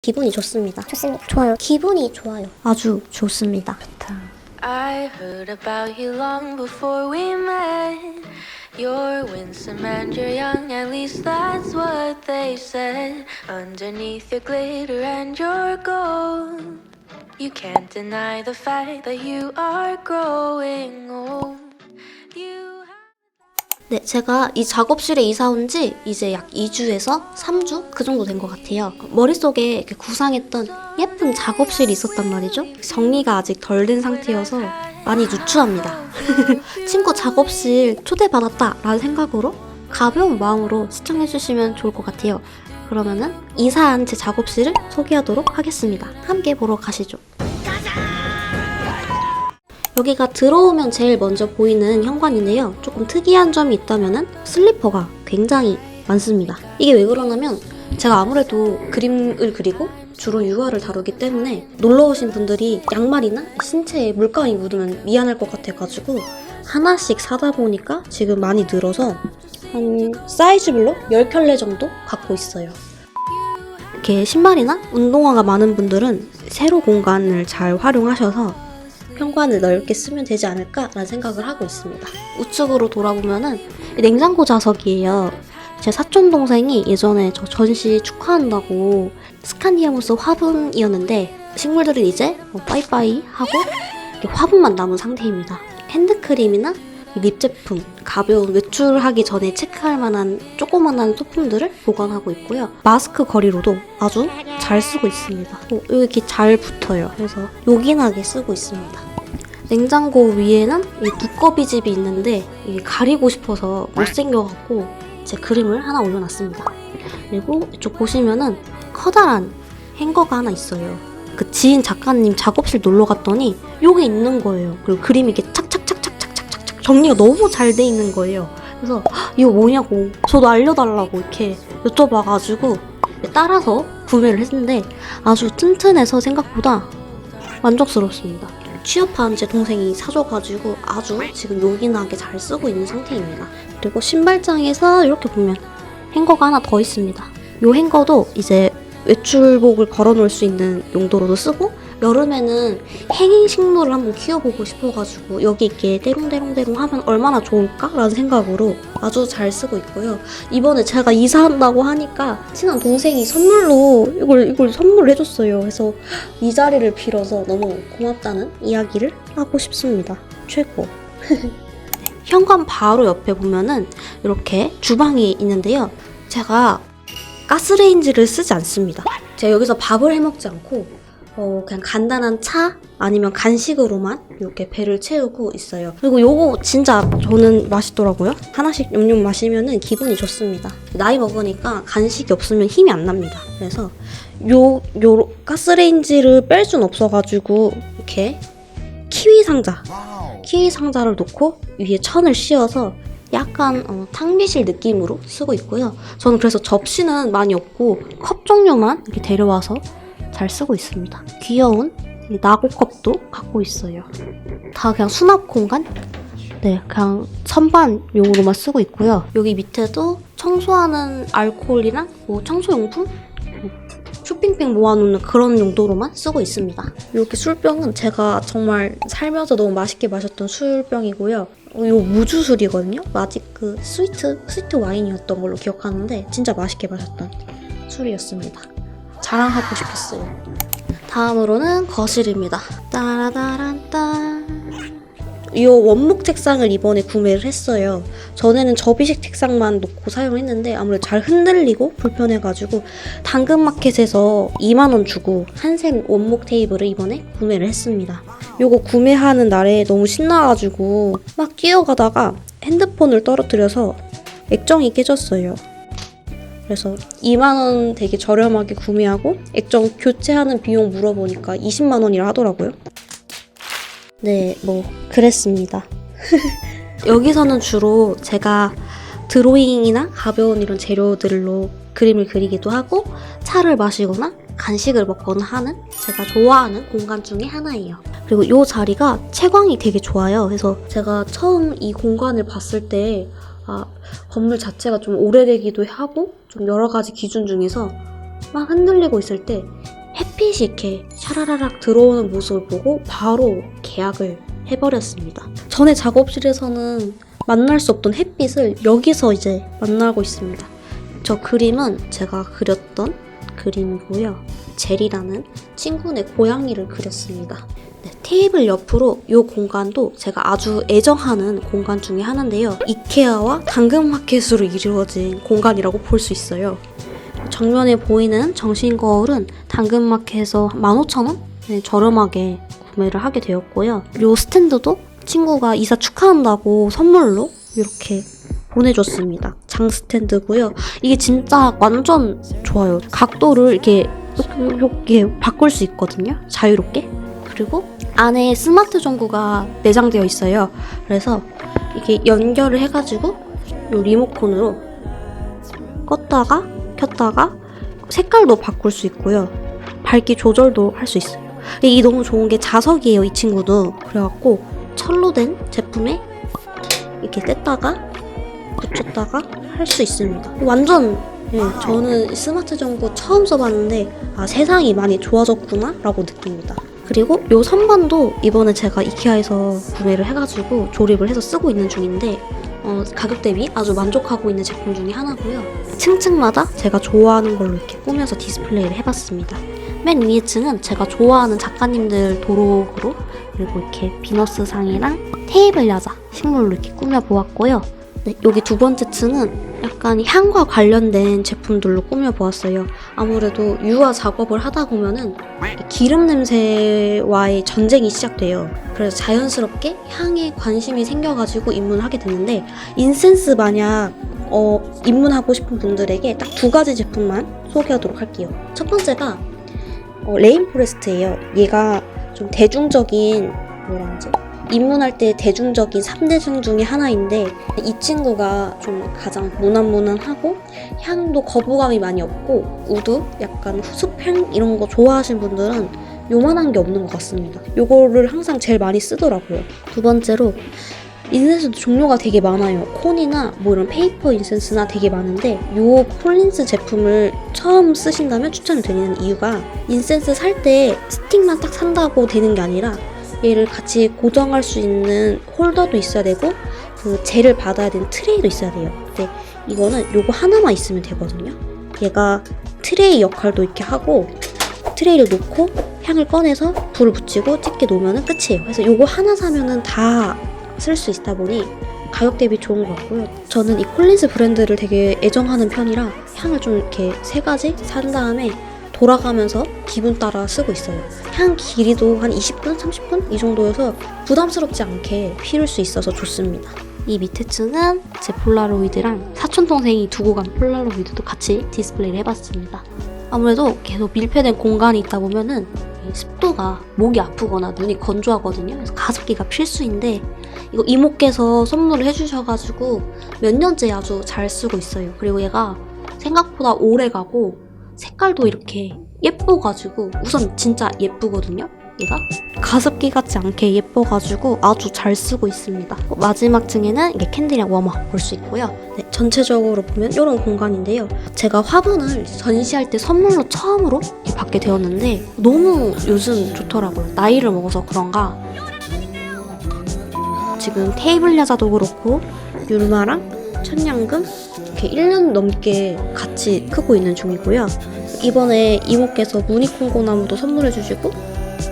기분이 좋습니다. 좋아요. 기분이 좋아요. 아주 좋습니다. I heard about you long before we met. You're winsome and you're young, at least that's what they said. Underneath your glitter and your gold, you can't deny the fact that you are growing old. 네, 제가 이 작업실에 이사 온 지 이제 약 2주에서 3주? 그 정도 된 것 같아요. 머릿속에 이렇게 구상했던 예쁜 작업실이 있었단 말이죠. 정리가 아직 덜 된 상태여서 많이 누추합니다. 친구 작업실 초대받았다 라는 생각으로 가벼운 마음으로 시청해주시면 좋을 것 같아요. 그러면은 이사한 제 작업실을 소개하도록 하겠습니다. 함께 보러 가시죠. 여기가 들어오면 제일 먼저 보이는 현관인데요. 조금 특이한 점이 있다면은 슬리퍼가 굉장히 많습니다. 이게 왜 그러냐면 제가 아무래도 그림을 그리고 주로 유화를 다루기 때문에 놀러 오신 분들이 양말이나 신체에 물감이 묻으면 미안할 것 같아가지고 하나씩 사다 보니까 지금 많이 늘어서 한 사이즈별로 10켤레 정도 갖고 있어요. 이렇게 신발이나 운동화가 많은 분들은 세로 공간을 잘 활용하셔서 현관을 넓게 쓰면 되지 않을까라는 생각을 하고 있습니다. 우측으로 돌아보면은 냉장고 자석이에요. 제 사촌 동생이 예전에 저 전시 축하한다고 스칸디아무스 화분이었는데 식물들은 이제 빠이빠이 하고 이렇게 화분만 남은 상태입니다. 핸드크림이나 립 제품, 가벼운 외출하기 전에 체크할 만한 조그만한 소품들을 보관하고 있고요. 마스크 거리로도 아주 잘 쓰고 있습니다. 여기 이렇게 잘 붙어요. 그래서 요긴하게 쓰고 있습니다. 냉장고 위에는 이 두꺼비 집이 있는데 이게 가리고 싶어서 못생겨갖고 제 그림을 하나 올려놨습니다. 그리고 이쪽 보시면은 커다란 행거가 하나 있어요. 그 지인 작가님 작업실 놀러 갔더니 요게 있는 거예요. 그리고 그림이 이렇게 착착착착착착착 정리가 너무 잘 돼 있는 거예요. 그래서 이거 뭐냐고 저도 알려달라고 이렇게 여쭤봐가지고 따라서 구매를 했는데 아주 튼튼해서 생각보다 만족스럽습니다. 취업한 제 동생이 사줘가지고 아주 지금 요긴하게 잘 쓰고 있는 상태입니다. 그리고 신발장에서 이렇게 보면 행거가 하나 더 있습니다. 요 행거도 이제 외출복을 걸어놓을 수 있는 용도로도 쓰고 여름에는 행인 식물을 한번 키워보고 싶어가지고 여기 있게 대롱대롱대롱 하면 얼마나 좋을까라는 생각으로 아주 잘 쓰고 있고요. 이번에 제가 이사한다고 하니까 친한 동생이 선물로 이걸 선물을 해줬어요. 그래서 이 자리를 빌어서 너무 고맙다는 이야기를 하고 싶습니다. 최고. 현관 바로 옆에 보면은 이렇게 주방이 있는데요. 제가 가스레인지를 쓰지 않습니다. 제가 여기서 밥을 해먹지 않고 그냥 간단한 차 아니면 간식으로만 이렇게 배를 채우고 있어요. 그리고 요거 진짜 저는 맛있더라고요. 하나씩 냠냠 마시면은 기분이 좋습니다. 나이 먹으니까 간식이 없으면 힘이 안 납니다. 그래서 요 가스레인지를 뺄 순 없어가지고 이렇게 키위 상자를 놓고 위에 천을 씌워서 약간 탕비실 느낌으로 쓰고 있고요. 저는 그래서 접시는 많이 없고 컵 종류만 이렇게 데려와서 잘 쓰고 있습니다. 귀여운 나고컵도 갖고 있어요. 다 그냥 수납 공간? 네, 그냥 선반용으로만 쓰고 있고요. 여기 밑에도 청소하는 알코올이랑 뭐 청소용품? 쇼핑백 모아놓는 그런 용도로만 쓰고 있습니다. 이렇게 술병은 제가 정말 살면서 너무 맛있게 마셨던 술병이고요. 이거 무주술이거든요. 아직 그 스위트 와인이었던 걸로 기억하는데 진짜 맛있게 마셨던 술이었습니다. 자랑하고 싶었어요. 다음으로는 거실입니다. 따라다란딴. 이 원목 책상을 이번에 구매를 했어요. 전에는 접이식 책상만 놓고 사용했는데 아무래도 잘 흔들리고 불편해가지고 당근마켓에서 2만원 주고 한샘 원목 테이블을 이번에 구매를 했습니다. 요거 구매하는 날에 너무 신나가지고 막 뛰어가다가 핸드폰을 떨어뜨려서 액정이 깨졌어요. 그래서 2만원 되게 저렴하게 구매하고 액정 교체하는 비용 물어보니까 20만원이라 하더라고요. 네, 뭐 그랬습니다. 여기서는 주로 제가 드로잉이나 가벼운 이런 재료들로 그림을 그리기도 하고 차를 마시거나 간식을 먹거나 하는 제가 좋아하는 공간 중에 하나예요. 그리고 이 자리가 채광이 되게 좋아요. 그래서 제가 처음 이 공간을 봤을 때 건물 자체가 좀 오래되기도 하고 좀 여러 가지 기준 중에서 막 흔들리고 있을 때 햇빛이 이렇게 샤라라락 들어오는 모습을 보고 바로 계약을 해버렸습니다. 전에 작업실에서는 만날 수 없던 햇빛을 여기서 이제 만나고 있습니다. 저 그림은 제가 그렸던 그림이고요. 젤이라는 친구네 고양이를 그렸습니다. 네, 테이블 옆으로 이 공간도 제가 아주 애정하는 공간 중에 하나인데요. 이케아와 당근마켓으로 이루어진 공간이라고 볼 수 있어요. 정면에 보이는 정신 거울은 당근마켓에서 15,000원? 네, 저렴하게 구매를 하게 되었고요. 이 스탠드도 친구가 이사 축하한다고 선물로 이렇게 보내줬습니다. 장 스탠드고요. 이게 진짜 완전 좋아요. 각도를 이렇게 바꿀 수 있거든요. 자유롭게. 그리고 안에 스마트 전구가 내장되어 있어요. 그래서 이게 연결을 해가지고 이 리모컨으로 껐다가 켰다가 색깔도 바꿀 수 있고요. 밝기 조절도 할 수 있어요. 이게 너무 좋은 게 자석이에요, 이 친구도. 그래갖고 철로 된 제품에 이렇게 뗐다가 붙였다가 할 수 있습니다. 완전 저는 스마트 전구 처음 써봤는데 세상이 많이 좋아졌구나 라고 느낍니다. 그리고 이 선반도 이번에 제가 이케아에서 구매를 해가지고 조립을 해서 쓰고 있는 중인데 가격 대비 아주 만족하고 있는 제품 중에 하나고요. 층층마다 제가 좋아하는 걸로 이렇게 꾸며서 디스플레이를 해봤습니다. 맨 위에 층은 제가 좋아하는 작가님들 도록으로 그리고 이렇게 비너스 상이랑 테이블 야자 식물로 이렇게 꾸며보았고요. 네, 여기 두 번째 층은 약간 향과 관련된 제품들로 꾸며보았어요. 아무래도 유화 작업을 하다 보면은 기름 냄새와의 전쟁이 시작돼요. 그래서 자연스럽게 향에 관심이 생겨가지고 입문을 하게 됐는데 인센스 마냥 입문하고 싶은 분들에게 딱 두 가지 제품만 소개하도록 할게요. 첫 번째가 레인포레스트예요. 얘가 좀 대중적인 뭐라 하지? 입문할 때 대중적인 3대중 중에 하나인데 이 친구가 좀 가장 무난무난하고 향도 거부감이 많이 없고 우드, 약간 후숙향 이런 거 좋아하시는 분들은 요만한 게 없는 것 같습니다. 요거를 항상 제일 많이 쓰더라고요. 두 번째로 인센스도 종류가 되게 많아요. 콘이나 뭐 이런 페이퍼 인센스나 되게 많은데 요 콜린스 제품을 처음 쓰신다면 추천을 드리는 이유가 인센스 살 때 스틱만 딱 산다고 되는 게 아니라 얘를 같이 고정할 수 있는 홀더도 있어야 되고 그 젤을 받아야 되는 트레이도 있어야 돼요. 근데 이거는 요거 하나만 있으면 되거든요. 얘가 트레이 역할도 이렇게 하고 트레이를 놓고 향을 꺼내서 불을 붙이고 찌게 놓으면 끝이에요. 그래서 요거 하나 사면은 다 쓸 수 있다 보니 가격 대비 좋은 것 같고요. 저는 이 콜린스 브랜드를 되게 애정하는 편이라 향을 좀 이렇게 3가지 산 다음에 돌아가면서 기분 따라 쓰고 있어요. 향 길이도 한 20분, 30분 이 정도여서 부담스럽지 않게 피울 수 있어서 좋습니다. 이 밑에 층은 제 폴라로이드랑 사촌동생이 두고 간 폴라로이드도 같이 디스플레이를 해봤습니다. 아무래도 계속 밀폐된 공간이 있다 보면은 습도가 목이 아프거나 눈이 건조하거든요. 그래서 가습기가 필수인데 이거 이모께서 선물을 해주셔가지고 몇 년째 아주 잘 쓰고 있어요. 그리고 얘가 생각보다 오래가고 색깔도 이렇게 예뻐가지고 우선 진짜 예쁘거든요. 얘가 가습기 같지 않게 예뻐가지고 아주 잘 쓰고 있습니다. 마지막 층에는 이게 캔들이랑 워머 볼 수 있고요. 네, 전체적으로 보면 이런 공간인데요. 제가 화분을 전시할 때 선물로 처음으로 받게 되었는데 너무 요즘 좋더라고요. 나이를 먹어서 그런가 지금 테이블 야자도 그렇고 율마랑 천냥금 이렇게 1년 넘게 같이 크고 있는 중이고요. 이번에 이모께서 무늬콩고나무도 선물해주시고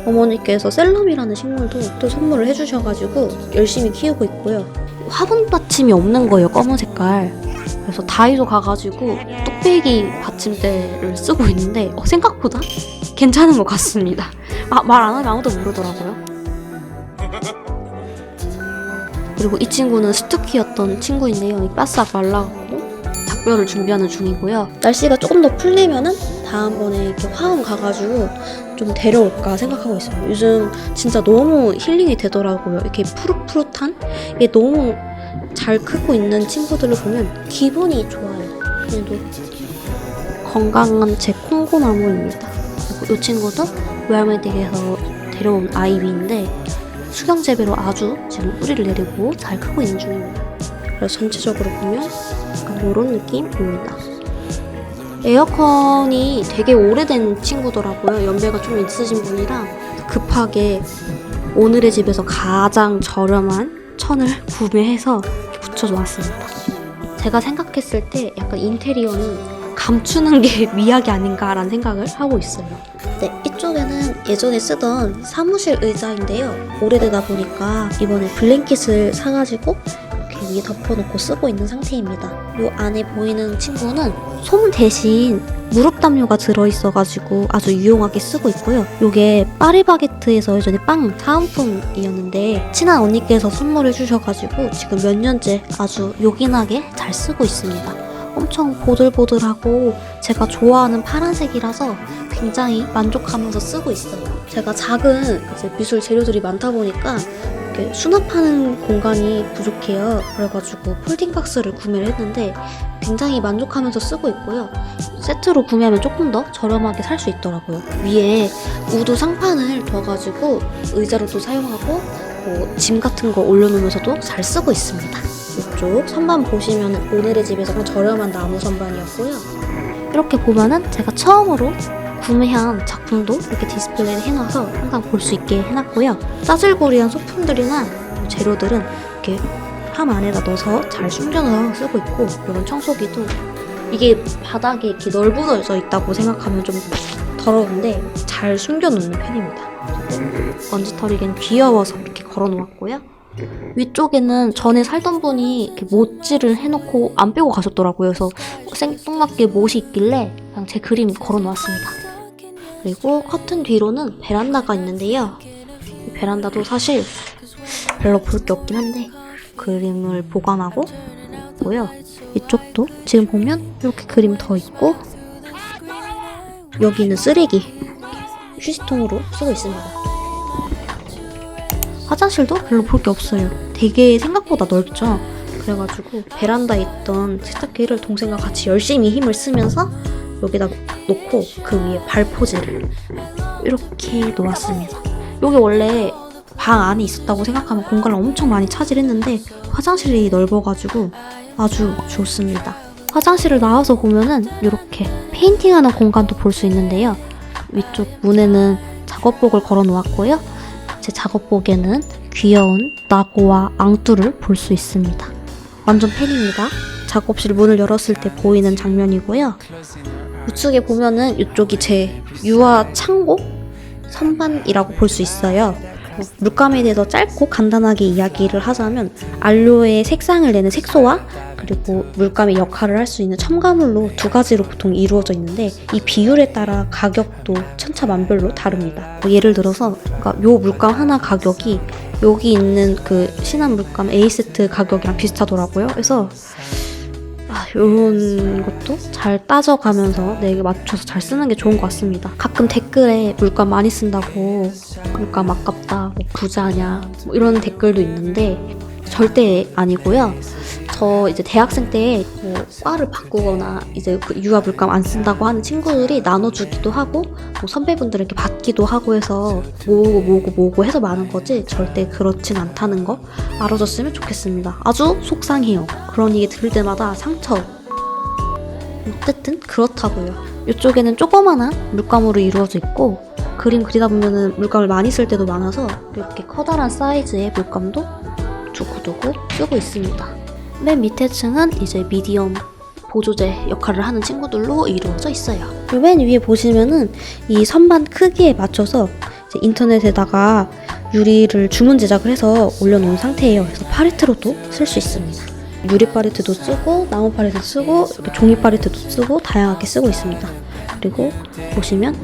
어머니께서 셀럽이라는 식물도 또 선물을 해주셔가지고 열심히 키우고 있고요. 화분 받침이 없는 거예요, 검은 색깔. 그래서 다이소 가가지고 뚝배기 받침대를 쓰고 있는데 생각보다 괜찮은 것 같습니다. 말 안 하면 아무도 모르더라고요. 그리고 이 친구는 스투키였던 친구인데요. 바싹 말라가고 작별을 준비하는 중이고요. 날씨가 조금 더 풀리면은 다음번에 이렇게 화원 가가지고 좀 데려올까 생각하고 있어요. 요즘 진짜 너무 힐링이 되더라고요. 이렇게 푸릇푸릇한 이게 너무 잘 크고 있는 친구들을 보면 기분이 좋아요. 그래도 건강한 제 콩고나무입니다. 그리고 이 친구도 웨어메딕에서 데려온 아이비인데 수경 재배로 아주 지금 뿌리를 내리고 잘 크고 있는 중입니다. 그래서 전체적으로 보면 약간 이런 느낌입니다. 에어컨이 되게 오래된 친구더라고요. 연배가 좀 있으신 분이라 급하게 오늘의 집에서 가장 저렴한 천을 구매해서 붙여놓았습니다. 제가 생각했을 때 약간 인테리어는 감추는 게 미학이 아닌가라는 생각을 하고 있어요. 네, 이쪽에는 예전에 쓰던 사무실 의자인데요. 오래되다 보니까 이번에 블랭킷을 사가지고 이렇게 위에 덮어놓고 쓰고 있는 상태입니다. 이 안에 보이는 친구는 솜 대신 무릎 담요가 들어있어가지고 아주 유용하게 쓰고 있고요. 이게 파리바게트에서 예전에 빵 사은품이었는데 친한 언니께서 선물해 주셔가지고 지금 몇 년째 아주 요긴하게 잘 쓰고 있습니다. 엄청 보들보들하고 제가 좋아하는 파란색이라서 굉장히 만족하면서 쓰고 있어요. 제가 작은 이제 미술 재료들이 많다 보니까 이렇게 수납하는 공간이 부족해요. 그래가지고 폴딩 박스를 구매를 했는데 굉장히 만족하면서 쓰고 있고요. 세트로 구매하면 조금 더 저렴하게 살 수 있더라고요. 위에 우드 상판을 둬가지고 의자로도 사용하고 짐 같은 거 올려놓으면서도 잘 쓰고 있습니다. 이쪽 선반 보시면 오늘의 집에서 저렴한 나무 선반이었고요. 이렇게 보면은 제가 처음으로 구매한 작품도 이렇게 디스플레이를 해놔서 항상 볼 수 있게 해놨고요. 짜질구리한 소품들이나 재료들은 이렇게 함 안에다 넣어서 잘 숨겨서 쓰고 있고, 이런 청소기도 이게 바닥에 이렇게 널브러져 있다고 생각하면 좀 더러운데 잘 숨겨놓는 편입니다. 먼지털이긴 귀여워서 이렇게 걸어놓았고요. 위쪽에는 전에 살던 분이 이렇게 못질을 해놓고 안 빼고 가셨더라고요. 그래서 생뚱맞게 못이 있길래 그냥 제 그림 걸어놓았습니다. 그리고 커튼 뒤로는 베란다가 있는데요. 이 베란다도 사실 별로 볼 게 없긴 한데 그림을 보관하고 있고요. 이쪽도 지금 보면 이렇게 그림 더 있고, 여기는 쓰레기 휴지통으로 쓰고 있습니다. 화장실도 별로 볼 게 없어요. 되게 생각보다 넓죠. 그래가지고 베란다에 있던 세탁기를 동생과 같이 열심히 힘을 쓰면서 여기다 놓고 그 위에 발포제를 이렇게 놓았습니다. 여기 원래 방 안에 있었다고 생각하면 공간을 엄청 많이 차지했는데 화장실이 넓어가지고 아주 좋습니다. 화장실을 나와서 보면은 이렇게 페인팅하는 공간도 볼 수 있는데요. 위쪽 문에는 작업복을 걸어 놓았고요. 제 작업복에는 귀여운 나고와 앙뚜를 볼 수 있습니다. 완전 팬입니다. 작업실 문을 열었을 때 보이는 장면이고요. 우측에 보면은 이쪽이 제 유화 창고 선반이라고 볼 수 있어요. 물감에 대해서 짧고 간단하게 이야기를 하자면 안료의 색상을 내는 색소와 그리고 물감의 역할을 할 수 있는 첨가물로 두 가지로 보통 이루어져 있는데 이 비율에 따라 가격도 천차만별로 다릅니다. 예를 들어서 요 물감 하나 가격이 여기 있는 그 신한 물감 A세트 가격이랑 비슷하더라고요. 그래서 이런 것도 잘 따져가면서 내게 맞춰서 잘 쓰는 게 좋은 것 같습니다. 가끔 댓글에 물감 많이 쓴다고 물감 아깝다, 뭐 부자냐 이런 댓글도 있는데 절대 아니고요. 저 이제 대학생 때 뭐 과를 바꾸거나 이제 그 유화 물감 안 쓴다고 하는 친구들이 나눠주기도 하고 뭐 선배분들에게 받기도 하고 해서 모으고 해서 많은 거지 절대 그렇진 않다는 거 알아줬으면 좋겠습니다. 아주 속상해요. 그런 얘기 들을 때마다 상처. 어쨌든 그렇다고요. 이쪽에는 조그마한 물감으로 이루어져 있고 그림 그리다 보면은 물감을 많이 쓸 때도 많아서 이렇게 커다란 사이즈의 물감도 두고두고 쓰고 있습니다. 맨 밑에 층은 이제 미디엄 보조제 역할을 하는 친구들로 이루어져 있어요. 맨 위에 보시면은 이 선반 크기에 맞춰서 이제 인터넷에다가 유리를 주문 제작을 해서 올려놓은 상태예요. 그래서 팔레트로도 쓸 수 있습니다. 유리 팔레트도 쓰고 나무 팔레트도 쓰고 이렇게 종이 팔레트도 쓰고 다양하게 쓰고 있습니다. 그리고 보시면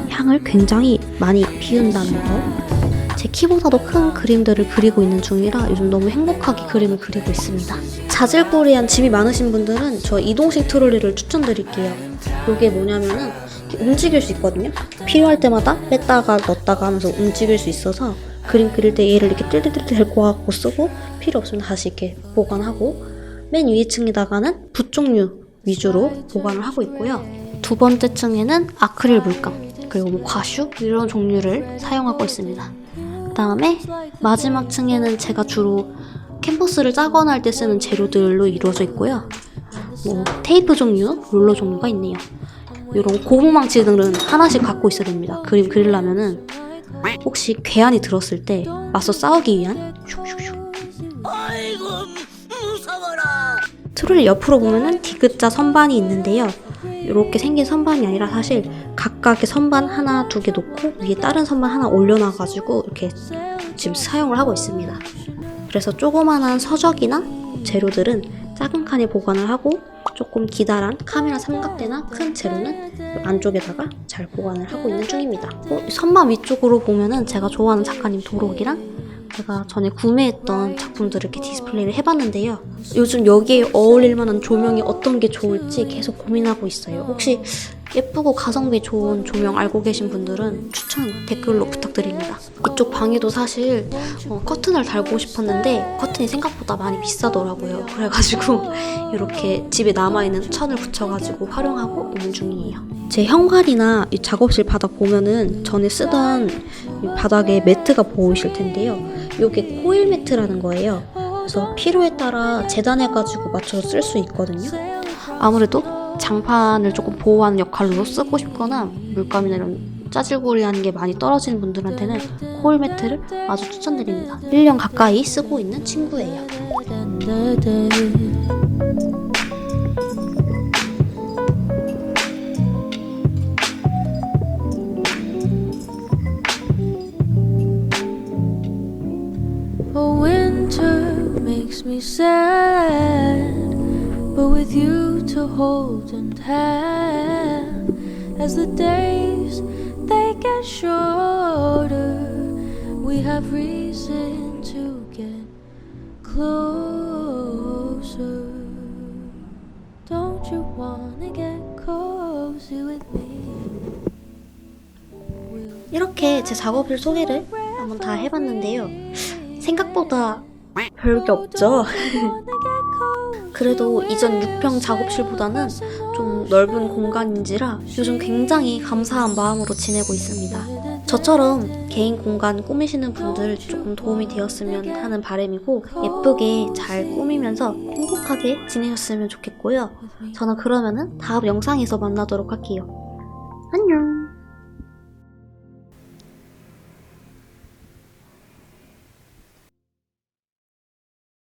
향을 굉장히 많이 피운다는 거. 제 키보다도 큰 그림들을 그리고 있는 중이라 요즘 너무 행복하게 그림을 그리고 있습니다. 자질구레한 짐이 많으신 분들은 저 이동식 트롤리를 추천드릴게요. 이게 뭐냐면은 움직일 수 있거든요. 필요할 때마다 뺐다가 넣었다가 하면서 움직일 수 있어서 그림 그릴 때 얘를 이렇게 뜰뜰뜰 데리고 와갖고 쓰고 필요 없으면 다시 이렇게 보관하고, 맨 위에 층에다가는 붓 종류 위주로 보관을 하고 있고요. 두 번째 층에는 아크릴 물감 그리고 뭐 과슈 이런 종류를 사용하고 있습니다. 그 다음에 마지막 층에는 제가 주로 캔버스를 짜거나 할 때 쓰는 재료들로 이루어져 있고요. 뭐 테이프 종류, 롤러 종류가 있네요. 이런 고무망치들은 하나씩 갖고 있어야 됩니다. 그림 그리려면은 혹시 괴한이 들었을 때 맞서 싸우기 위한 슉슉슉. 아이고 무서워라. 트롤리 옆으로 보면은 디귿자 선반이 있는데요. 이렇게 생긴 선반이 아니라 사실 각각의 선반 하나 두 개 놓고 위에 다른 선반 하나 올려놔가지고 이렇게 지금 사용을 하고 있습니다. 그래서 조그만한 서적이나 재료들은 작은 칸에 보관을 하고 조금 기다란 카메라 삼각대나 큰 재료는 안쪽에다가 잘 보관을 하고 있는 중입니다. 선반 위쪽으로 보면은 제가 좋아하는 작가님 도록이랑 제가 전에 구매했던 작품들을 이렇게 디스플레이를 해봤는데요. 요즘 여기에 어울릴 만한 조명이 어떤 게 좋을지 계속 고민하고 있어요. 혹시 예쁘고 가성비 좋은 조명 알고 계신 분들은 추천 댓글로 부탁드립니다. 이쪽 방에도 사실 커튼을 달고 싶었는데 커튼이 생각보다 많이 비싸더라고요. 그래가지고 이렇게 집에 남아있는 천을 붙여가지고 활용하고 있는 중이에요. 제 현관이나 이 작업실 바닥 보면은 전에 쓰던 이 바닥에 매트가 보이실 텐데요. 이게 코일 매트라는 거예요. 그래서 필요에 따라 재단해가지고 맞춰서 쓸 수 있거든요. 아무래도 장판을 조금 보호하는 역할로 쓰고 싶거나 물감이나 이런 짜질구리한 게 많이 떨어지는 분들한테는 코일 매트를 아주 추천드립니다. 1년 가까이 쓰고 있는 친구예요. Winter makes me sad, but with you to hold and hand, as the days they get shorter, we have reason to get closer. Don't you wanna get cozy with me? 이렇게 제 작업실 소개를 한번 다 해봤는데요. 생각보다 별게 없죠? 그래도 이전 6평 작업실보다는 좀 넓은 공간인지라 요즘 굉장히 감사한 마음으로 지내고 있습니다. 저처럼 개인 공간 꾸미시는 분들 조금 도움이 되었으면 하는 바람이고 예쁘게 잘 꾸미면서 행복하게 지내셨으면 좋겠고요. 저는 그러면은 다음 영상에서 만나도록 할게요. 안녕!